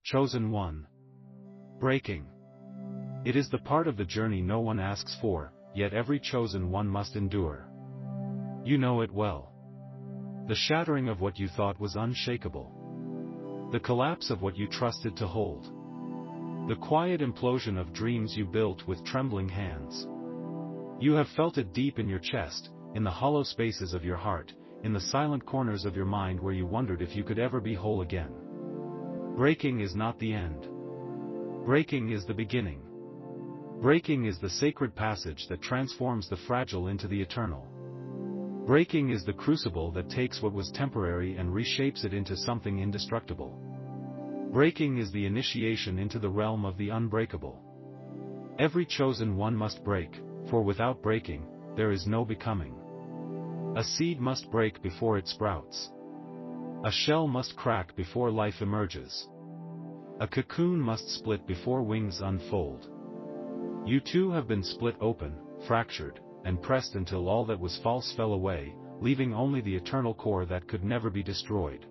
Chosen one. Breaking. It is the part of the journey no one asks for, yet every chosen one must endure. You know it well. The shattering of what you thought was unshakable. The collapse of what you trusted to hold. The quiet implosion of dreams you built with trembling hands. You have felt it deep in your chest, in the hollow spaces of your heart, in the silent corners of your mind where you wondered if you could ever be whole again. Breaking is not the end. Breaking is the beginning. Breaking is the sacred passage that transforms the fragile into the eternal. Breaking is the crucible that takes what was temporary and reshapes it into something indestructible. Breaking is the initiation into the realm of the unbreakable. Every chosen one must break, for without breaking, there is no becoming. A seed must break before it sprouts. A shell must crack before life emerges. A cocoon must split before wings unfold. You too have been split open, fractured, and pressed until all that was false fell away, leaving only the eternal core that could never be destroyed.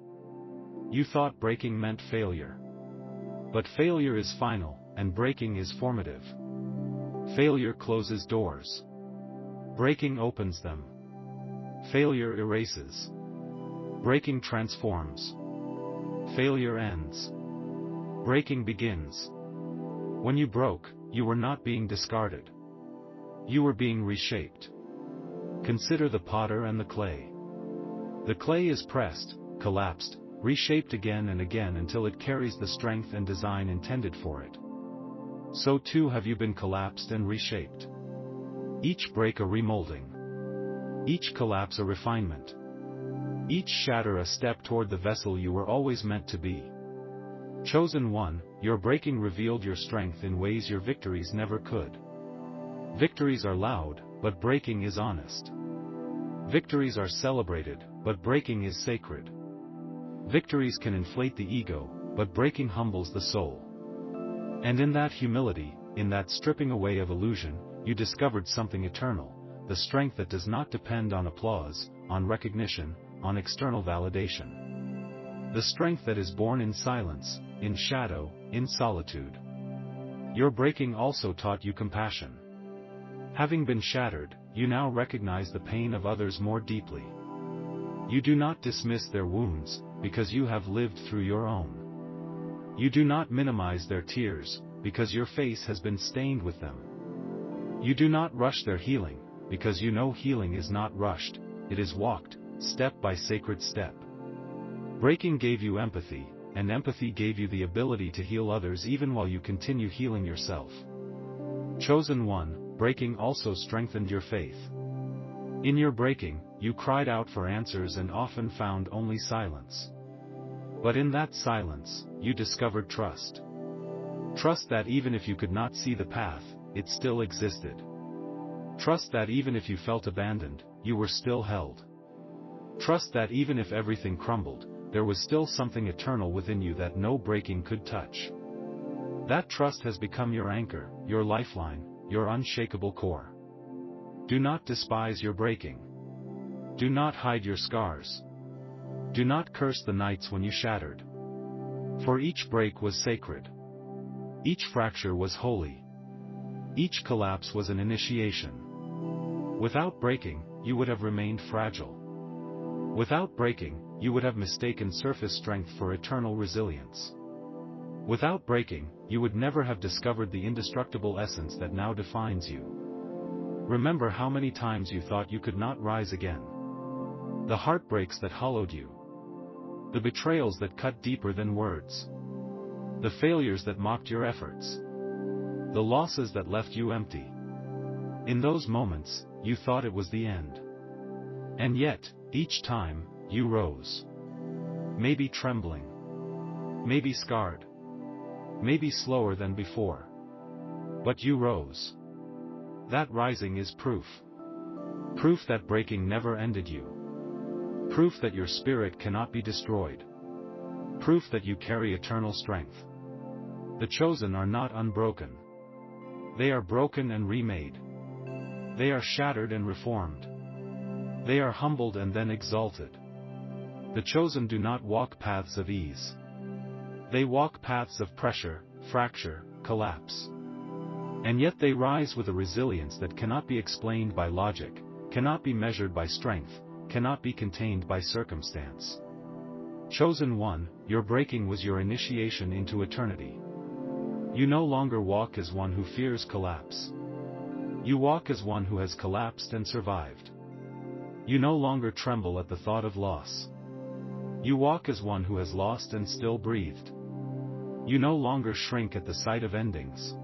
You thought breaking meant failure. But failure is final, and breaking is formative. Failure closes doors. Breaking opens them. Failure erases. Breaking transforms. Failure ends. Breaking begins. When you broke, you were not being discarded. You were being reshaped. Consider the potter and the clay. The clay is pressed, collapsed, reshaped again and again until it carries the strength and design intended for it. So too have you been collapsed and reshaped. Each break a remolding. Each collapse a refinement. Each shatter a step toward the vessel you were always meant to be. Chosen one, your breaking revealed your strength in ways your victories never could. Victories are loud, but breaking is honest. Victories are celebrated, but breaking is sacred. Victories can inflate the ego, but breaking humbles the soul. And in that humility, in that stripping away of illusion, you discovered something eternal, the strength that does not depend on applause, on recognition, on external validation. The strength that is born in silence, in shadow, in solitude. Your breaking also taught you compassion. Having been shattered, you now recognize the pain of others more deeply. You do not dismiss their wounds, because you have lived through your own. You do not minimize their tears, because your face has been stained with them. You do not rush their healing, because you know healing is not rushed, it is walked, step by sacred step. Breaking gave you empathy, and empathy gave you the ability to heal others even while you continue healing yourself. Chosen one, breaking also strengthened your faith. In your breaking, you cried out for answers and often found only silence. But in that silence, you discovered trust. Trust that even if you could not see the path, it still existed. Trust that even if you felt abandoned, you were still held. Trust that even if everything crumbled, there was still something eternal within you that no breaking could touch. That trust has become your anchor, your lifeline, your unshakable core. Do not despise your breaking. Do not hide your scars. Do not curse the nights when you shattered. For each break was sacred. Each fracture was holy. Each collapse was an initiation. Without breaking, you would have remained fragile. Without breaking, you would have mistaken surface strength for eternal resilience. Without breaking, you would never have discovered the indestructible essence that now defines you. Remember how many times you thought you could not rise again. The heartbreaks that hollowed you. The betrayals that cut deeper than words. The failures that mocked your efforts. The losses that left you empty. In those moments, you thought it was the end. And yet, each time, you rose. Maybe trembling. Maybe scarred. Maybe slower than before. But you rose. That rising is proof. Proof that breaking never ended you. Proof that your spirit cannot be destroyed. Proof that you carry eternal strength. The chosen are not unbroken. They are broken and remade. They are shattered and reformed. They are humbled and then exalted. The chosen do not walk paths of ease. They walk paths of pressure, fracture, collapse. And yet they rise with a resilience that cannot be explained by logic, cannot be measured by strength, cannot be contained by circumstance. Chosen one, your breaking was your initiation into eternity. You no longer walk as one who fears collapse. You walk as one who has collapsed and survived. You no longer tremble at the thought of loss. You walk as one who has lost and still breathed. You no longer shrink at the sight of endings.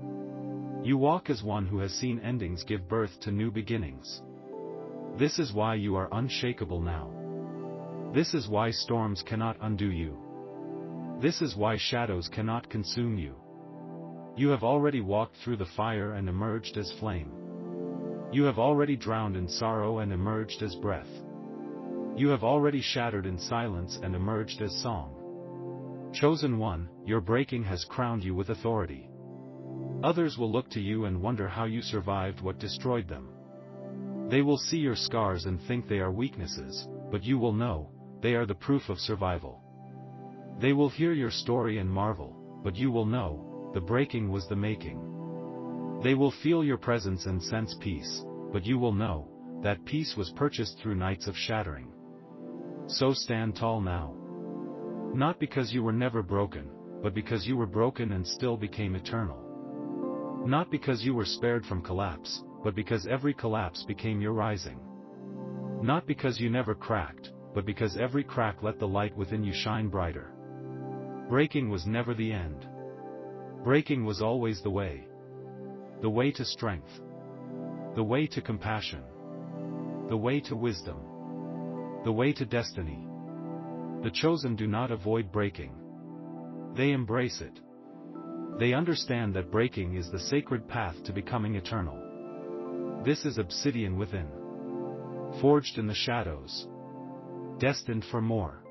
You walk as one who has seen endings give birth to new beginnings. This is why you are unshakable now. This is why storms cannot undo you. This is why shadows cannot consume you. You have already walked through the fire and emerged as flame. You have already drowned in sorrow and emerged as breath. You have already shattered in silence and emerged as song. Chosen one, your breaking has crowned you with authority. Others will look to you and wonder how you survived what destroyed them. They will see your scars and think they are weaknesses, but you will know, they are the proof of survival. They will hear your story and marvel, but you will know, the breaking was the making. They will feel your presence and sense peace, but you will know, that peace was purchased through nights of shattering. So stand tall now. Not because you were never broken, but because you were broken and still became eternal. Not because you were spared from collapse, but because every collapse became your rising. Not because you never cracked, but because every crack let the light within you shine brighter. Breaking was never the end. Breaking was always the way. The way to strength. The way to compassion. The way to wisdom. The way to destiny. The chosen do not avoid breaking. They embrace it. They understand that breaking is the sacred path to becoming eternal. This is Obsidian within. Forged in the shadows. Destined for more.